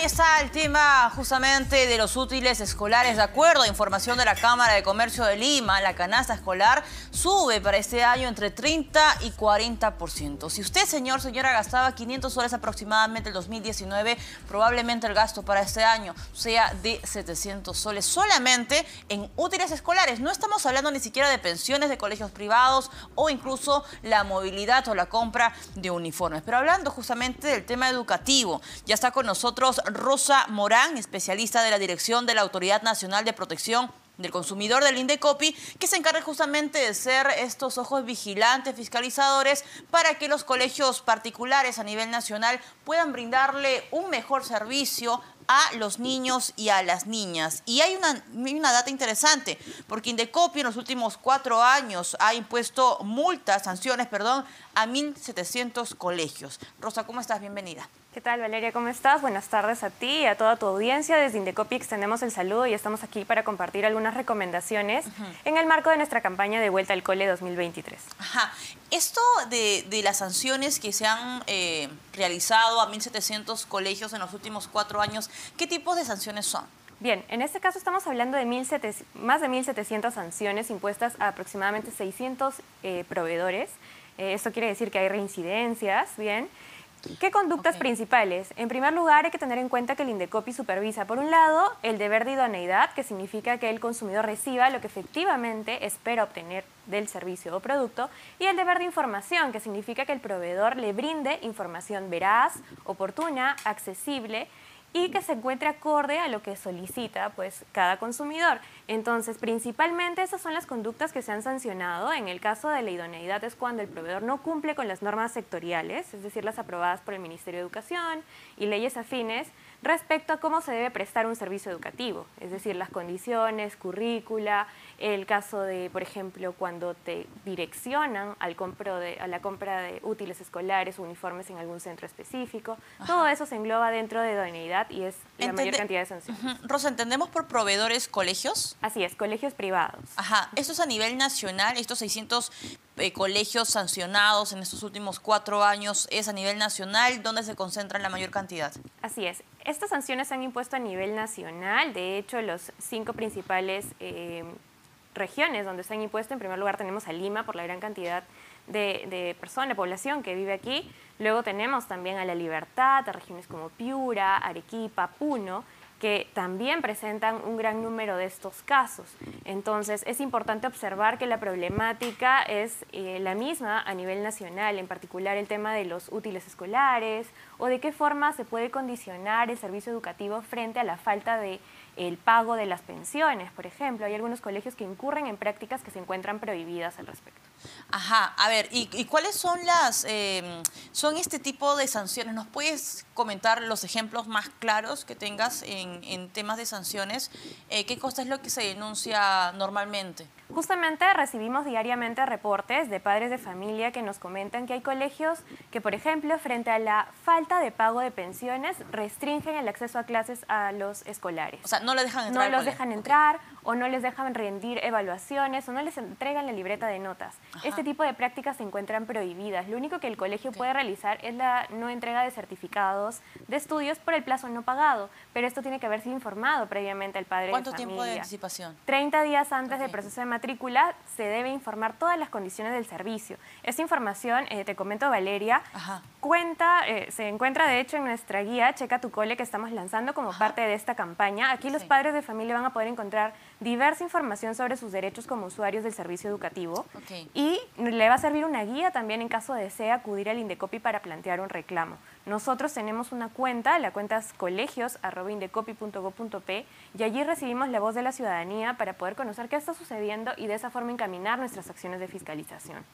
está el tema justamente de los útiles escolares. De acuerdo a información de la Cámara de Comercio de Lima, la canasta escolar sube para este año entre 30 y 40%. Si usted, señora, gastaba 500 soles aproximadamente en el 2019, probablemente el gasto para este año sea de 700 soles solamente en útiles escolares. No estamos hablando ni siquiera de pensiones de colegios privados o incluso la movilidad o la compra de uniformes. Pero hablando justamente del tema educativo, ya está con nosotros Rosa Morán, especialista de la Dirección de la Autoridad Nacional de Protección del Consumidor del Indecopi, que se encarga justamente de ser estos ojos vigilantes, fiscalizadores, para que los colegios particulares a nivel nacional puedan brindarle un mejor servicio a los niños y a las niñas. Y hay una data interesante, porque Indecopi en los últimos 4 años ha impuesto sanciones, a 1.700 colegios. Rosa, ¿cómo estás? Bienvenida. ¿Qué tal, Valeria? ¿Cómo estás? Buenas tardes a ti y a toda tu audiencia. Desde Indecopi extendemos el saludo y estamos aquí para compartir algunas recomendaciones en el marco de nuestra campaña de Vuelta al Cole 2023. Esto de las sanciones que se han realizado a 1.700 colegios en los últimos 4 años, ¿qué tipos de sanciones son? Bien, en este caso estamos hablando de más de 1.700 sanciones impuestas a aproximadamente 600 proveedores. Esto quiere decir que hay reincidencias, ¿bien? ¿Qué conductas principales? En primer lugar, hay que tener en cuenta que el Indecopi supervisa, por un lado, el deber de idoneidad, que significa que el consumidor reciba lo que efectivamente espera obtener del servicio o producto, y el deber de información, que significa que el proveedor le brinde información veraz, oportuna, accesible, y que se encuentre acorde a lo que solicita cada consumidor. Entonces, principalmente esas son las conductas que se han sancionado. En el caso de la idoneidad es cuando el proveedor no cumple con las normas sectoriales, es decir, las aprobadas por el Ministerio de Educación y leyes afines, respecto a cómo se debe prestar un servicio educativo, es decir, las condiciones, currícula, el caso de, por ejemplo, cuando te direccionan a la compra de útiles escolares o uniformes en algún centro específico. Todo eso se engloba dentro de idoneidad y es la mayor cantidad de sanciones. Rosa, ¿entendemos por proveedores colegios? Así es, colegios privados. ¿Esto es a nivel nacional? ¿Estos 600 colegios sancionados en estos últimos 4 años es a nivel nacional? ¿Dónde se concentra la mayor cantidad? Así es. Estas sanciones se han impuesto a nivel nacional. De hecho, los 5 principales regiones donde se han impuesto, en primer lugar tenemos a Lima por la gran cantidad de población que vive aquí. Luego tenemos también a La Libertad, a regiones como Piura, Arequipa, Puno, que también presentan un gran número de estos casos. Entonces, es importante observar que la problemática es la misma a nivel nacional, en particular el tema de los útiles escolares o de qué forma se puede condicionar el servicio educativo frente a la falta de el pago de las pensiones, por ejemplo. Hay algunos colegios que incurren en prácticas que se encuentran prohibidas al respecto. A ver, ¿y cuáles son son este tipo de sanciones? ¿Nos puedes comentar los ejemplos más claros que tengas en temas de sanciones? ¿Qué cosa es lo que se denuncia normalmente? Justamente recibimos diariamente reportes de padres de familia que nos comentan que hay colegios que, por ejemplo, frente a la falta de pago de pensiones, restringen el acceso a clases a los escolares. O sea, no les dejan entrar. No los dejan entrar, o no les dejan rendir evaluaciones, o no les entregan la libreta de notas. Este tipo de prácticas se encuentran prohibidas. Lo único que el colegio puede realizar es la no entrega de certificados de estudios por el plazo no pagado, pero esto tiene que haber sido informado previamente al padre de familia. ¿Cuánto tiempo de anticipación? 30 días antes del proceso de matrícula se debe informar todas las condiciones del servicio. Esta información, te comento, Valeria, se encuentra de hecho en nuestra guía Checa tu Cole que estamos lanzando como parte de esta campaña. Aquí los padres de familia van a poder encontrar diversa información sobre sus derechos como usuarios del servicio educativo y le va a servir una guía también en caso desee acudir al Indecopi para plantear un reclamo. Nosotros tenemos una cuenta, la cuenta es colegios@indecopi.go.p, y allí recibimos la voz de la ciudadanía para poder conocer qué está sucediendo y de esa forma encaminar nuestras acciones de fiscalización.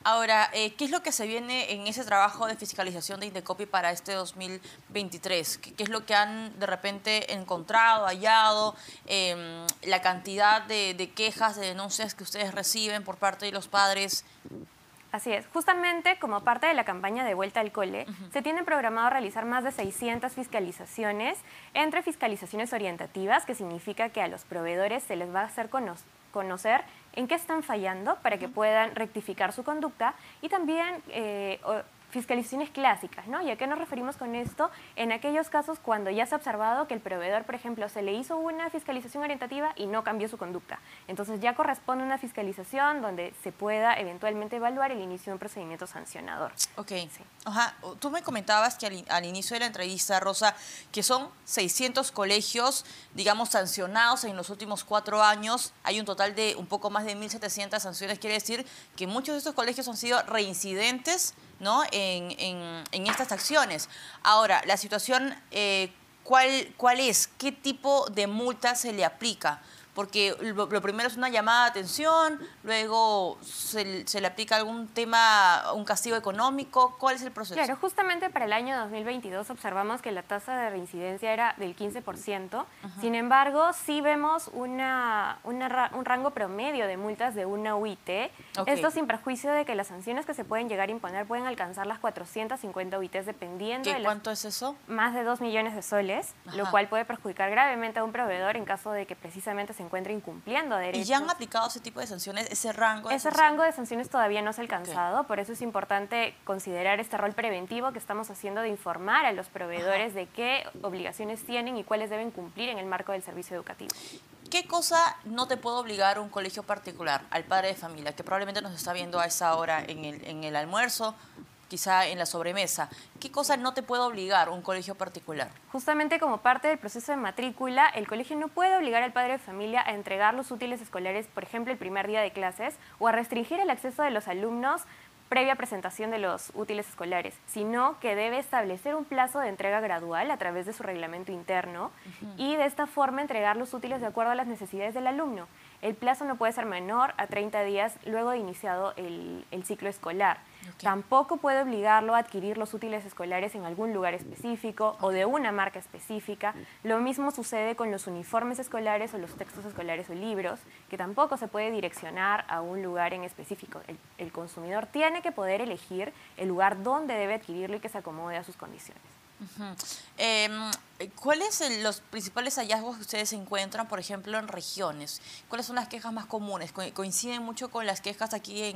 Ahora, ¿qué es lo que se viene en ese trabajo de fiscalización de Indecopi para este 2023? ¿Qué es lo que han de repente encontrado, hallado, la cantidad de quejas, de denuncias que ustedes reciben por parte de los padres? Así es. Justamente como parte de la campaña de Vuelta al Cole, se tiene programado realizar más de 600 fiscalizaciones, entre fiscalizaciones orientativas, que significa que a los proveedores se les va a hacer conocer en qué están fallando para que puedan rectificar su conducta, y también fiscalizaciones clásicas, ¿no? ¿Y a qué nos referimos con esto? En aquellos casos cuando ya se ha observado que el proveedor, por ejemplo, se le hizo una fiscalización orientativa y no cambió su conducta. Entonces ya corresponde una fiscalización donde se pueda eventualmente evaluar el inicio de un procedimiento sancionador. Ok. Sí. Ajá. Tú me comentabas que al inicio de la entrevista, Rosa, que son 600 colegios, digamos, sancionados en los últimos 4 años. Hay un total de un poco más de 1.700 sanciones. Quiere decir que muchos de estos colegios han sido reincidentes, ¿no? en estas acciones. Ahora, la situación, ¿cuál es? ¿Qué tipo de multa se le aplica? Porque lo primero es una llamada de atención, luego se le aplica algún tema, un castigo económico. ¿Cuál es el proceso? Claro, justamente para el año 2022 observamos que la tasa de reincidencia era del 15%. Sin embargo, sí vemos un rango promedio de multas de una UIT. Esto sin perjuicio de que las sanciones que se pueden llegar a imponer pueden alcanzar las 450 UITs dependiendo de ¿Cuánto es eso? Más de 2 millones de soles, lo cual puede perjudicar gravemente a un proveedor en caso de que precisamente se encuentre incumpliendo derechos. ¿Y ya han aplicado ese tipo de sanciones, ese rango de sanciones? Ese rango de sanciones todavía no se ha alcanzado, por eso es importante considerar este rol preventivo que estamos haciendo de informar a los proveedores de qué obligaciones tienen y cuáles deben cumplir en el marco del servicio educativo. ¿Qué cosa no te puede obligar un colegio particular, al padre de familia, que probablemente nos está viendo a esa hora en el almuerzo, quizá en la sobremesa? ¿Qué cosa no te puede obligar un colegio particular? Justamente como parte del proceso de matrícula, el colegio no puede obligar al padre de familia a entregar los útiles escolares, por ejemplo, el primer día de clases, o a restringir el acceso de los alumnos previa presentación de los útiles escolares, sino que debe establecer un plazo de entrega gradual a través de su reglamento interno y de esta forma entregar los útiles de acuerdo a las necesidades del alumno. El plazo no puede ser menor a 30 días luego de iniciado el ciclo escolar. Tampoco puede obligarlo a adquirir los útiles escolares en algún lugar específico o de una marca específica. Lo mismo sucede con los uniformes escolares o los textos escolares o libros, que tampoco se puede direccionar a un lugar en específico. El consumidor tiene que poder elegir el lugar donde debe adquirirlo y que se acomode a sus condiciones. ¿Cuáles son los principales hallazgos que ustedes encuentran, por ejemplo, en regiones? ¿Cuáles son las quejas más comunes? ¿Coinciden mucho con las quejas aquí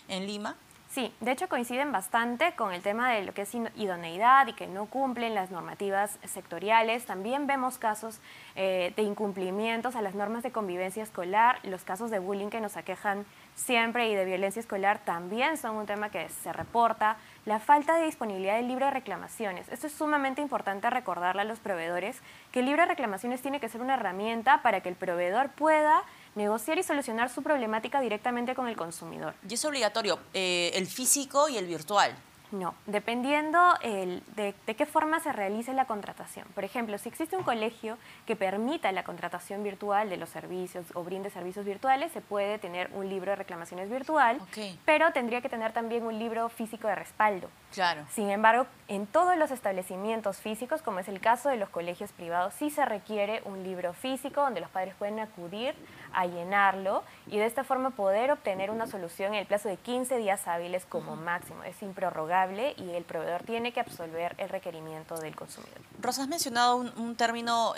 en Lima? Sí, de hecho coinciden bastante con el tema de lo que es idoneidad y que no cumplen las normativas sectoriales. También vemos casos de incumplimientos a las normas de convivencia escolar. Los casos de bullying que nos aquejan siempre y de violencia escolar también son un tema que se reporta. La falta de disponibilidad del libro de reclamaciones. Esto es sumamente importante recordarle a los proveedores que el libro de reclamaciones tiene que ser una herramienta para que el proveedor pueda negociar y solucionar su problemática directamente con el consumidor. ¿Y es obligatorio el físico y el virtual? No, dependiendo de qué forma se realice la contratación. Por ejemplo, si existe un colegio que permita la contratación virtual de los servicios o brinde servicios virtuales, se puede tener un libro de reclamaciones virtual, pero tendría que tener también un libro físico de respaldo. Claro. Sin embargo, en todos los establecimientos físicos, como es el caso de los colegios privados, sí se requiere un libro físico donde los padres pueden acudir a llenarlo y de esta forma poder obtener una solución en el plazo de 15 días hábiles como máximo. Es improrrogable y el proveedor tiene que absolver el requerimiento del consumidor. Rosa, has mencionado un término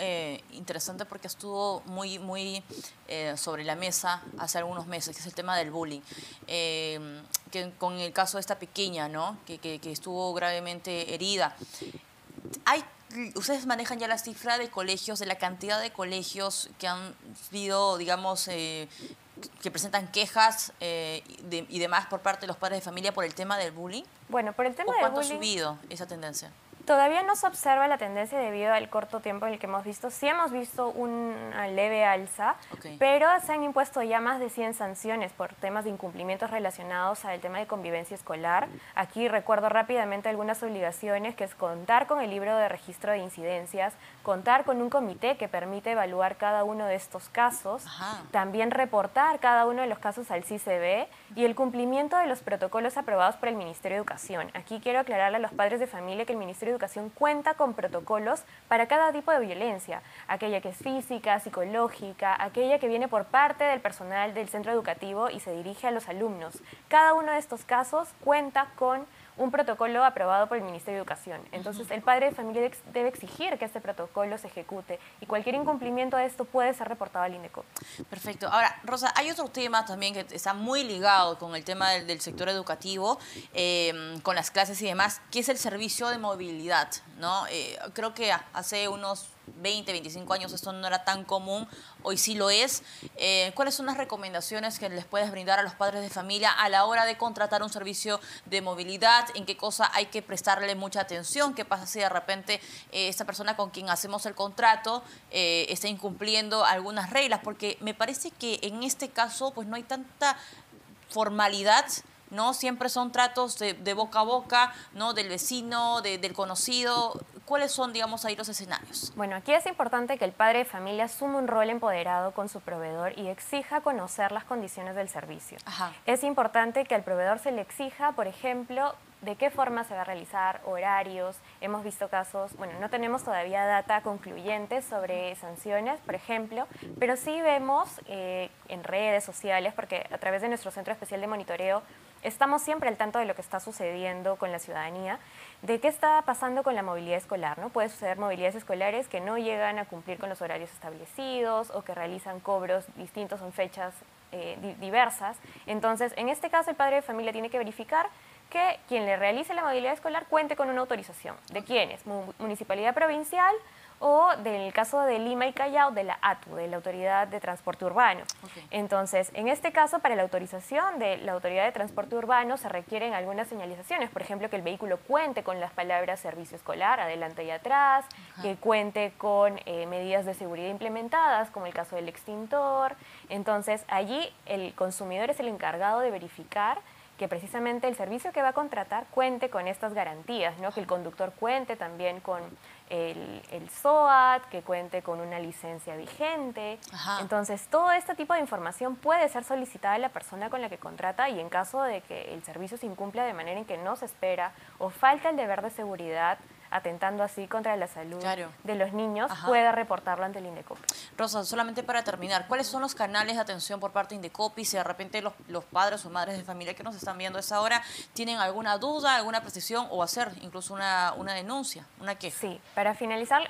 interesante porque estuvo muy sobre la mesa hace algunos meses, que es el tema del bullying. Que con el caso de esta pequeña, ¿no? que estuvo gravemente herida. ¿Ustedes manejan ya la cifra de colegios, de la cantidad de colegios que han sido, digamos, que presentan quejas y demás por parte de los padres de familia por el tema del bullying? Bueno, por el tema del bullying... ¿Cuánto ha subido esa tendencia? Todavía no se observa la tendencia debido al corto tiempo en el que hemos visto. Sí hemos visto una leve alza, pero se han impuesto ya más de 100 sanciones por temas de incumplimientos relacionados al tema de convivencia escolar. Aquí recuerdo rápidamente algunas obligaciones, que es contar con el libro de registro de incidencias, contar con un comité que permite evaluar cada uno de estos casos, también reportar cada uno de los casos al CICB y el cumplimiento de los protocolos aprobados por el Ministerio de Educación. Aquí quiero aclararle a los padres de familia que el Ministerio de Educación cuenta con protocolos para cada tipo de violencia, aquella que es física, psicológica, aquella que viene por parte del personal del centro educativo y se dirige a los alumnos. Cada uno de estos casos cuenta con un protocolo aprobado por el Ministerio de Educación. Entonces, el padre de familia debe exigir que este protocolo se ejecute y cualquier incumplimiento de esto puede ser reportado al INDECOPI. Perfecto. Ahora, Rosa, hay otro tema también que está muy ligado con el tema del sector educativo, con las clases y demás, que es el servicio de movilidad, ¿no? Creo que hace unos 20, 25 años esto no era tan común, hoy sí lo es. ¿Cuáles son las recomendaciones que les puedes brindar a los padres de familia a la hora de contratar un servicio de movilidad? ¿En qué cosa hay que prestarle mucha atención? ¿Qué pasa si de repente esta persona con quien hacemos el contrato está incumpliendo algunas reglas? Porque me parece que en este caso pues no hay tanta formalidad, ¿no? Siempre son tratos de boca a boca, ¿no? Del vecino, del conocido. ¿Cuáles son, digamos, ahí los escenarios? Bueno, aquí es importante que el padre de familia asume un rol empoderado con su proveedor y exija conocer las condiciones del servicio. Ajá. Es importante que al proveedor se le exija, por ejemplo, de qué forma se va a realizar, horarios. Hemos visto casos, bueno, no tenemos todavía data concluyente sobre sanciones, por ejemplo, pero sí vemos en redes sociales, porque a través de nuestro Centro Especial de Monitoreo estamos siempre al tanto de lo que está sucediendo con la ciudadanía, de qué está pasando con la movilidad escolar, ¿no? Puede suceder movilidades escolares que no llegan a cumplir con los horarios establecidos o que realizan cobros distintos en fechas diversas. Entonces, en este caso, el padre de familia tiene que verificar que quien le realice la movilidad escolar cuente con una autorización. ¿De quiénes? Municipalidad provincial o, del caso de Lima y Callao, de la ATU, de la Autoridad de Transporte Urbano. Okay. Entonces, en este caso, para la autorización de la Autoridad de Transporte Urbano se requieren algunas señalizaciones, por ejemplo, que el vehículo cuente con las palabras servicio escolar, adelante y atrás, que cuente con medidas de seguridad implementadas, como el caso del extintor. Entonces, allí el consumidor es el encargado de verificar que precisamente el servicio que va a contratar cuente con estas garantías, ¿no? Que el conductor cuente también con el SOAT, que cuente con una licencia vigente. Ajá. Entonces, todo este tipo de información puede ser solicitada a la persona con la que contrata y en caso de que el servicio se incumpla de manera en que no se espera o falta el deber de seguridad, atentando así contra la salud de los niños, pueda reportarlo ante el INDECOPI. Rosa, solamente para terminar, ¿cuáles son los canales de atención por parte de INDECOPI? Si de repente los padres o madres de familia que nos están viendo a esa hora tienen alguna duda, alguna precisión o hacer incluso una denuncia, una queja. Sí, para finalizar,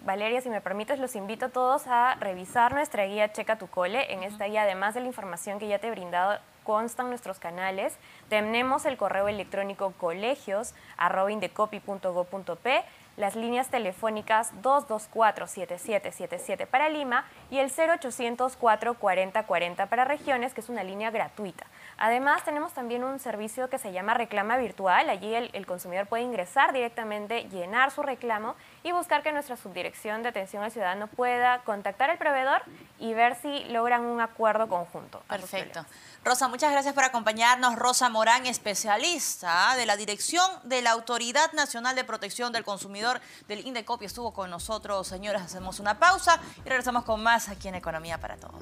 Valeria, si me permites, los invito a todos a revisar nuestra guía Checa tu Cole. En esta guía, además de la información que ya te he brindado, constan nuestros canales. Tenemos el correo electrónico colegios@indecopi.go.p, las líneas telefónicas 224-7777 para Lima y el 0800 440 40 para regiones, que es una línea gratuita. Además, tenemos también un servicio que se llama Reclama Virtual. Allí el consumidor puede ingresar directamente, llenar su reclamo y buscar que nuestra subdirección de atención al ciudadano pueda contactar al proveedor y ver si logran un acuerdo conjunto. Perfecto. Rosa, muchas gracias por acompañarnos. Rosa Morán, especialista de la Dirección de la Autoridad Nacional de Protección del Consumidor del INDECOPI, estuvo con nosotros. Señoras, hacemos una pausa y regresamos con más aquí en Economía para Todos.